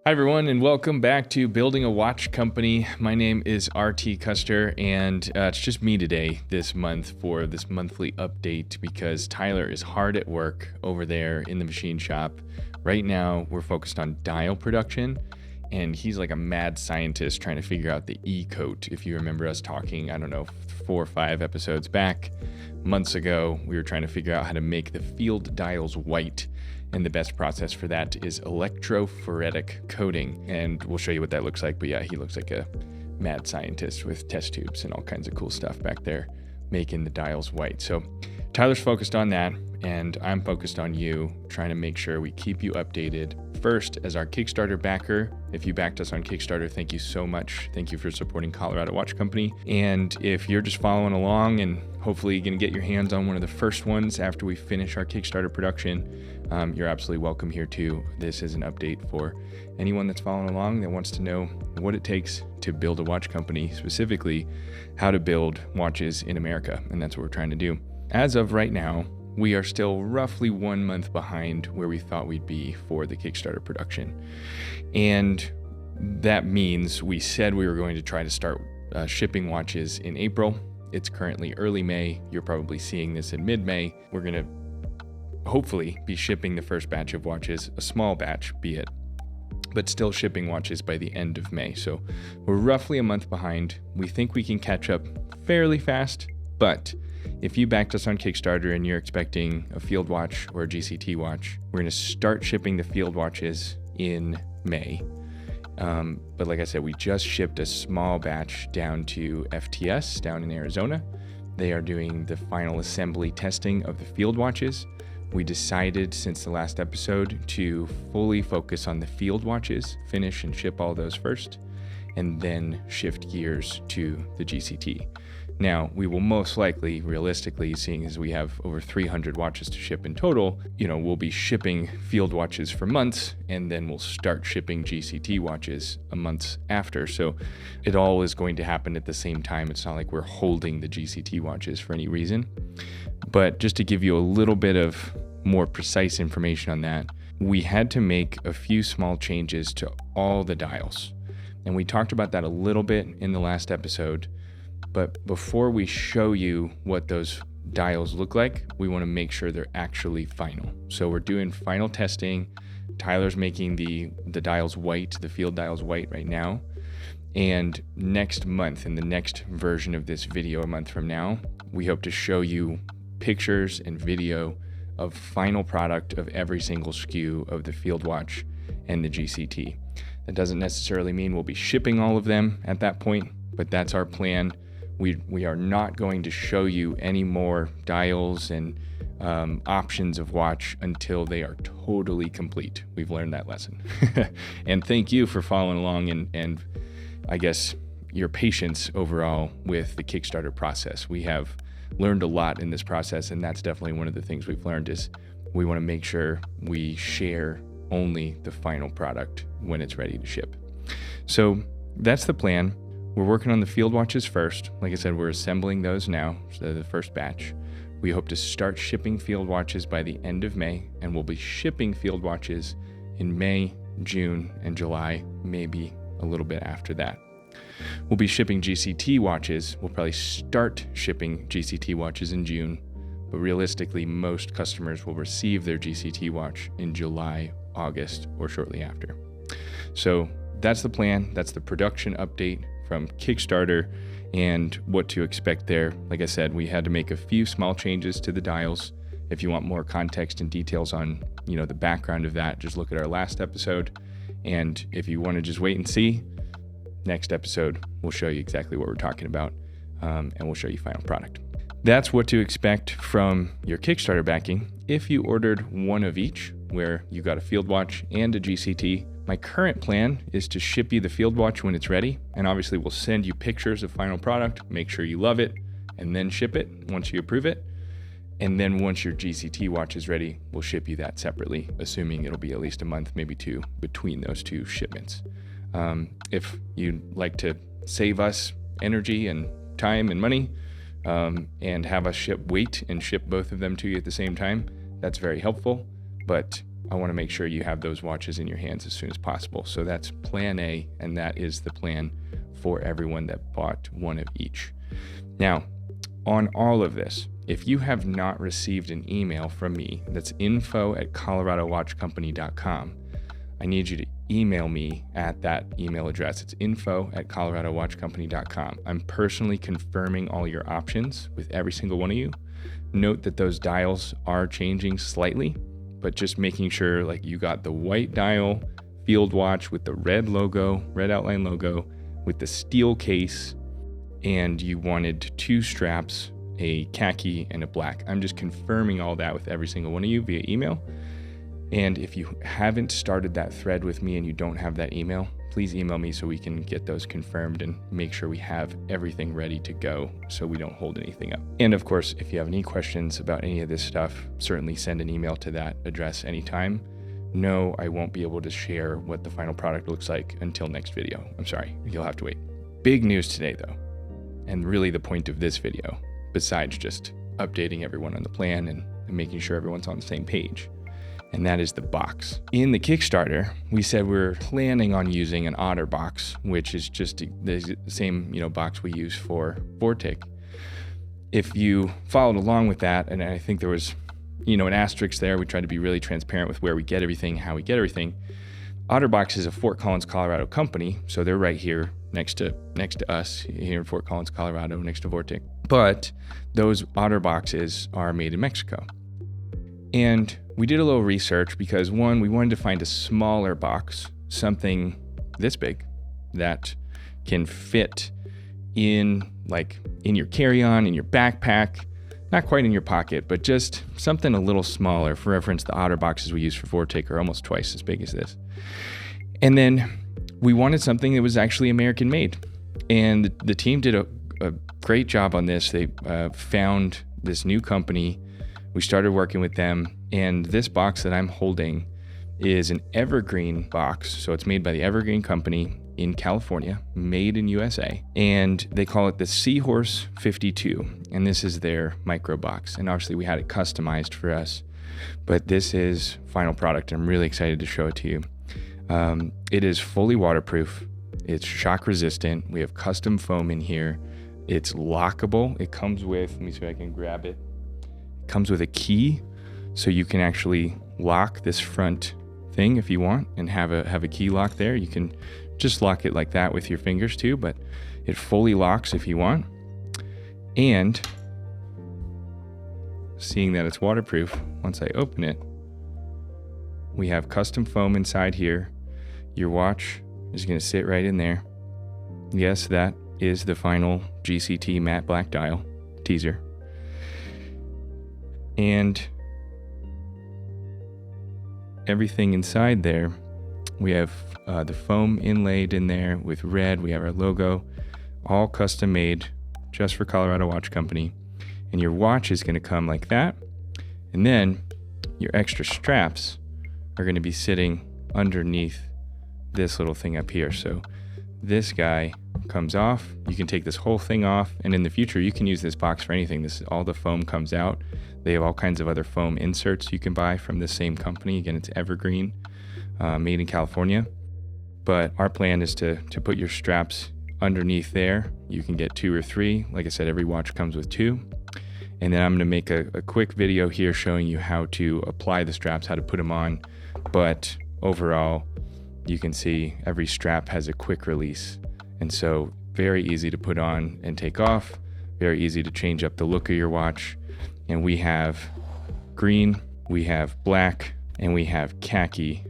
Hi, everyone, and welcome back to Building a Watch Company. My name is RT Custer, and it's just me today this month for this monthly update because Tyler is hard at work over there in the machine shop. Right now, we're focused on dial production, and he's like a mad scientist trying to figure out the E-coat. If you remember us talking, 4 or 5 episodes back, months ago, we were trying to figure out how to make the field dials white. And the best process for that is electrophoretic coating. And we'll show you what that looks like. But yeah, he looks like a mad scientist with test tubes and all kinds of cool stuff back there, making the dials white. So Tyler's focused on that, and I'm focused on you, trying to make sure we keep you updated. First, as our Kickstarter backer, if you backed us on Kickstarter, thank you so much. Thank you for supporting Colorado Watch Company. And if you're just following along and hopefully going to get your hands on one of the first ones after we finish our Kickstarter production, you're absolutely welcome here too. This is an update for anyone that's following along that wants to know what it takes to build a watch company, specifically how to build watches in America. And that's what we're trying to do. As of right now, we are still roughly 1 month behind where we thought we'd be for the Kickstarter production. And that means we said we were going to try to start shipping watches in April. It's currently early May. You're probably seeing this in mid-May. We're going to hopefully be shipping the first batch of watches, a small batch be it, but still shipping watches by the end of May. So we're roughly a month behind. We think we can catch up fairly fast, but if you backed us on Kickstarter and you're expecting a field watch or a GCT watch, we're going to start shipping the field watches in May. But like I said, we just shipped a small batch down to FTS down in Arizona. They are doing the final assembly testing of the field watches. We decided since the last episode to fully focus on the field watches, finish and ship all those first, and then shift gears to the GCT. Now, we will most likely, realistically, seeing as we have over 300 watches to ship in total, we'll be shipping field watches for months, and then we'll start shipping GCT watches a month after. So it all is going to happen at the same time. It's not like we're holding the GCT watches for any reason. But just to give you a little bit of more precise information on that, we had to make a few small changes to all the dials. And we talked about that a little bit in the last episode. But before we show you what those dials look like, we want to make sure they're actually final. So we're doing final testing. Tyler's making the dials white, the field dials white right now. And next month, in the next version of this video, a month from now, we hope to show you pictures and video of final product of every single SKU of the field watch and the GCT. That doesn't necessarily mean we'll be shipping all of them at that point, but that's our plan. We are not going to show you any more dials and options of watch until they are totally complete. We've learned that lesson. And thank you for following along and I guess your patience overall with the Kickstarter process. We have learned a lot in this process, and that's definitely one of the things we've learned is we want to make sure we share only the final product when it's ready to ship. So that's the plan. We're working on the field watches first. Like I said, we're assembling those now, so the first batch. We hope to start shipping field watches by the end of May, and we'll be shipping field watches in May, June, and July, maybe a little bit after that. We'll be shipping GCT watches. We'll probably start shipping GCT watches in June, but realistically, most customers will receive their GCT watch in July, August, or shortly after. So that's the plan. That's the production update from Kickstarter and what to expect there. Like I said, we had to make a few small changes to the dials. If you want more context and details on, the background of that, just look at our last episode. And if you want to just wait and see, next episode, we'll show you exactly what we're talking about, and we'll show you final product. That's what to expect from your Kickstarter backing. If you ordered one of each, where you got a field watch and a GCT, my current plan is to ship you the field watch when it's ready, and obviously we'll send you pictures of final product, make sure you love it, and then ship it once you approve it. And then once your GCT watch is ready, we'll ship you that separately, assuming it'll be at least a month, maybe 2, between those 2 shipments. If you'd like to save us energy and time and money, and have us wait and ship both of them to you at the same time, that's very helpful. But I want to make sure you have those watches in your hands as soon as possible. So that's plan A, and that is the plan for everyone that bought one of each. Now, on all of this, if you have not received an email from me that's info@coloradowatchcompany.com, I need you to email me at that email address. It's info@coloradowatchcompany.com. I'm personally confirming all your options with every single one of you. Note that those dials are changing slightly, but just making sure like you got the white dial field watch with the red logo, red outline logo with the steel case, and you wanted 2 straps, a khaki and a black. I'm just confirming all that with every single one of you via email. And if you haven't started that thread with me and you don't have that email, please email me so we can get those confirmed and make sure we have everything ready to go so we don't hold anything up. And of course, if you have any questions about any of this stuff, certainly send an email to that address anytime. No, I won't be able to share what the final product looks like until next video. I'm sorry, you'll have to wait. Big news today though, and really the point of this video, besides just updating everyone on the plan and making sure everyone's on the same page, and that is the box. In the Kickstarter, we said we're planning on using an Otter box, which is just the same box we use for Vortic. If you followed along with that, and I think there was an asterisk there, we tried to be really transparent with where we get everything, how we get everything. OtterBox is a Fort Collins, Colorado company, so they're right here next to us here in Fort Collins, Colorado, next to Vortic. But those Otter boxes are made in Mexico. And we did a little research because one, we wanted to find a smaller box, something this big that can fit in your carry-on, in your backpack, not quite in your pocket, but just something a little smaller. For reference, the Otter boxes we use for Vortic are almost twice as big as this. And then we wanted something that was actually American made. And the team did a great job on this. They found this new company. We started working with them, and this box that I'm holding is an Evergreen box. So it's made by the Evergreen company in California, made in USA, and they call it the Seahorse 52, and this is their micro box. And obviously we had it customized for us, but this is final product. I'm really excited to show it to you. It is fully waterproof. It's shock resistant. We have custom foam in here. It's lockable. It comes with, let me see if I can grab it. It comes with a key, so you can actually lock this front thing if you want and have a key lock there. You can just lock it like that with your fingers too, but it fully locks if you want. And seeing that it's waterproof, once I open it, we have custom foam inside here. Your watch is going to sit right in there. Yes, that is the final GCT matte black dial teaser. And everything inside there, we have the foam inlaid in there with red. We have our logo, all custom made just for Colorado Watch Company. And your watch is going to come like that. And then your extra straps are going to be sitting underneath this little thing up here. So this guy comes off. You can take this whole thing off, and in the future you can use this box for anything. All the foam comes out. They have all kinds of other foam inserts you can buy from the same company. Again, it's Evergreen, made in California. But our plan is to put your straps underneath there. You can get 2 or 3. Like I said, every watch comes with 2. And then I'm gonna make a quick video here showing you how to apply the straps, how to put them on. But overall, you can see every strap has a quick release. And so very easy to put on and take off, very easy to change up the look of your watch. And we have green, we have black, and we have khaki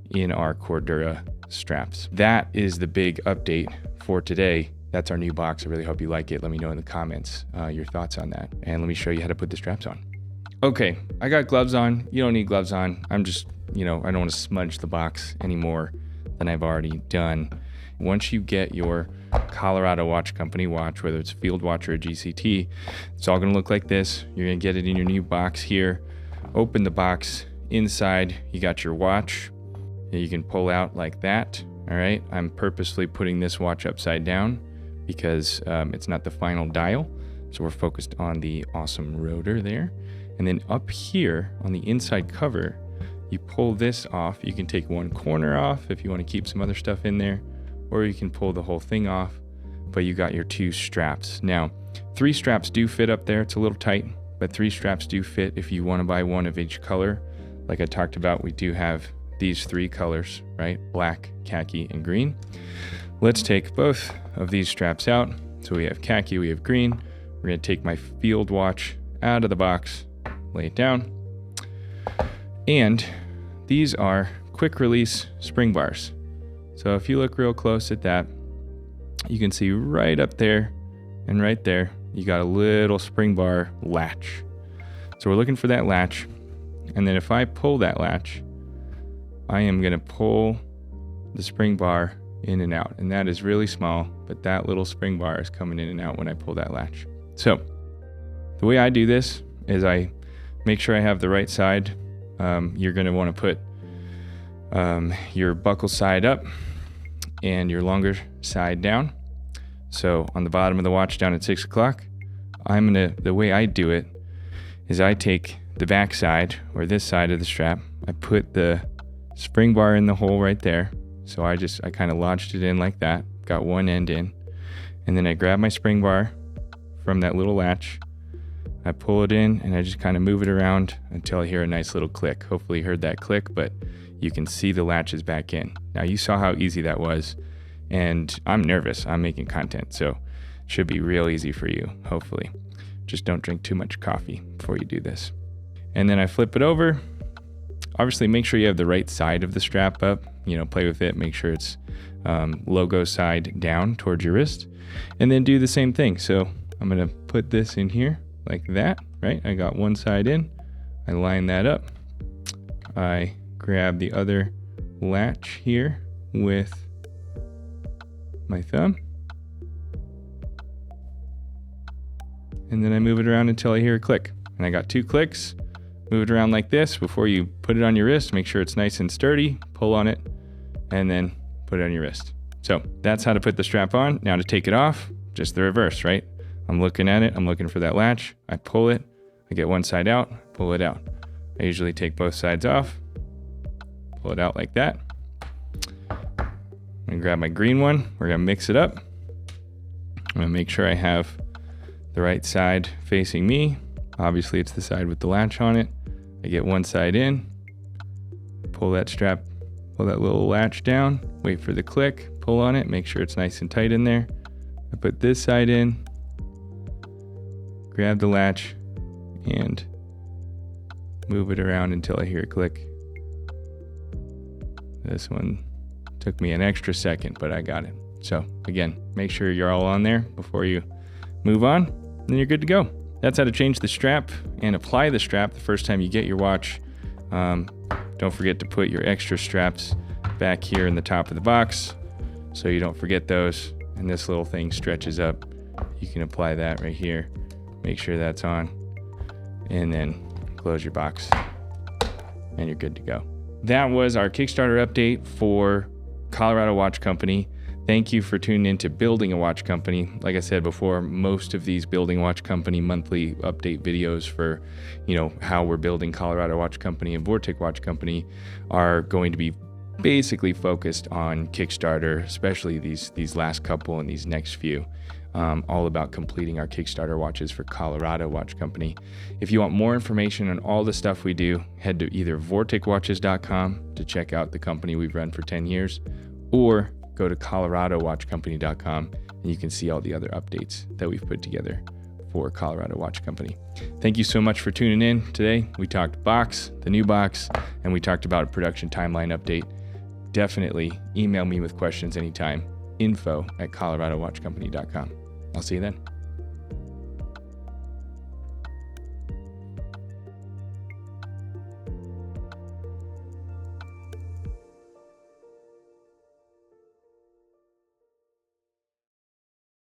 in our Cordura straps. That is the big update for today. That's our new box. I really hope you like it. Let me know in the comments your thoughts on that. And let me show you how to put the straps on. Okay, I got gloves on. You don't need gloves on. I'm just, I don't want to smudge the box any more than I've already done. Once you get your Colorado Watch Company watch, whether it's a field watch or a GCT, it's all gonna look like this. You're gonna get it in your new box here. Open the box. Inside, you got your watch that you can pull out like that. All right, I'm purposely putting this watch upside down because it's not the final dial. So we're focused on the awesome rotor there. And then up here on the inside cover, You pull this off. You can take one corner off if you want to keep some other stuff in there, or you can pull the whole thing off, but you got your 2 straps. Now, 3 straps do fit up there. It's a little tight, but 3 straps do fit if you want to buy one of each color. Like I talked about, we do have these 3 colors, right? Black, khaki, and green. Let's take both of these straps out. So we have khaki, we have green. We're going to take my field watch out of the box, lay it down. And these are quick release spring bars. So if you look real close at that, you can see right up there and right there, you got a little spring bar latch. So we're looking for that latch. And then if I pull that latch, I am going to pull the spring bar in and out. And that is really small, but that little spring bar is coming in and out when I pull that latch. So the way I do this is I make sure I have the right side. You're going to want to put your buckle side up and your longer side down. So on the bottom of the watch down at 6 o'clock, the way I do it is I take the back side, or this side of the strap, I put the spring bar in the hole right there. So I kind of lodged it in like that, got one end in, and then I grab my spring bar from that little latch, I pull it in, and I just kind of move it around until I hear a nice little click. Hopefully you heard that click, but you can see the latch is back in. Now you saw how easy that was, and I'm nervous, I'm making content, so it should be real easy for you, hopefully. Just don't drink too much coffee before you do this. And then I flip it over. Obviously make sure you have the right side of the strap up, play with it, make sure it's logo side down towards your wrist, and then do the same thing. So I'm gonna put this in here like that, right? I got one side in, I line that up, I grab the other latch here with my thumb, and then I move it around until I hear a click. And I got 2 clicks. Move it around like this before you put it on your wrist. Make sure it's nice and sturdy. Pull on it and then put it on your wrist. So that's how to put the strap on. Now to take it off, just the reverse, right? I'm looking at it. I'm looking for that latch. I pull it. I get one side out, pull it out. I usually take both sides off, pull it out like that. I'm gonna grab my green one. We're gonna mix it up. I'm gonna make sure I have the right side facing me. Obviously it's the side with the latch on it. I get one side in, pull that strap, pull that little latch down, wait for the click, pull on it, make sure it's nice and tight in there. I put this side in, grab the latch, and move it around until I hear a click. This one took me an extra second, but I got it. So again, make sure you're all on there before you move on, then you're good to go. That's how to change the strap and apply the strap the first time you get your watch. Don't forget to put your extra straps back here in the top of the box so you don't forget those. And this little thing stretches up. You can apply that right here. Make sure that's on, and then close your box and you're good to go. That was our Kickstarter update for Colorado Watch Company. Thank you for tuning in to Building a Watch Company. Like I said before, most of these Building a Watch Company monthly update videos for, how we're building Colorado Watch Company and Vortic Watch Company are going to be basically focused on Kickstarter, especially these last couple and these next few. All about completing our Kickstarter watches for Colorado Watch Company. If you want more information on all the stuff we do, head to either vorticwatches.com to check out the company we've run for 10 years, or go to coloradowatchcompany.com and you can see all the other updates that we've put together for Colorado Watch Company. Thank you so much for tuning in today. We talked box, the new box, and we talked about a production timeline update. Definitely email me with questions anytime. info@coloradowatchcompany.com. I'll see you then.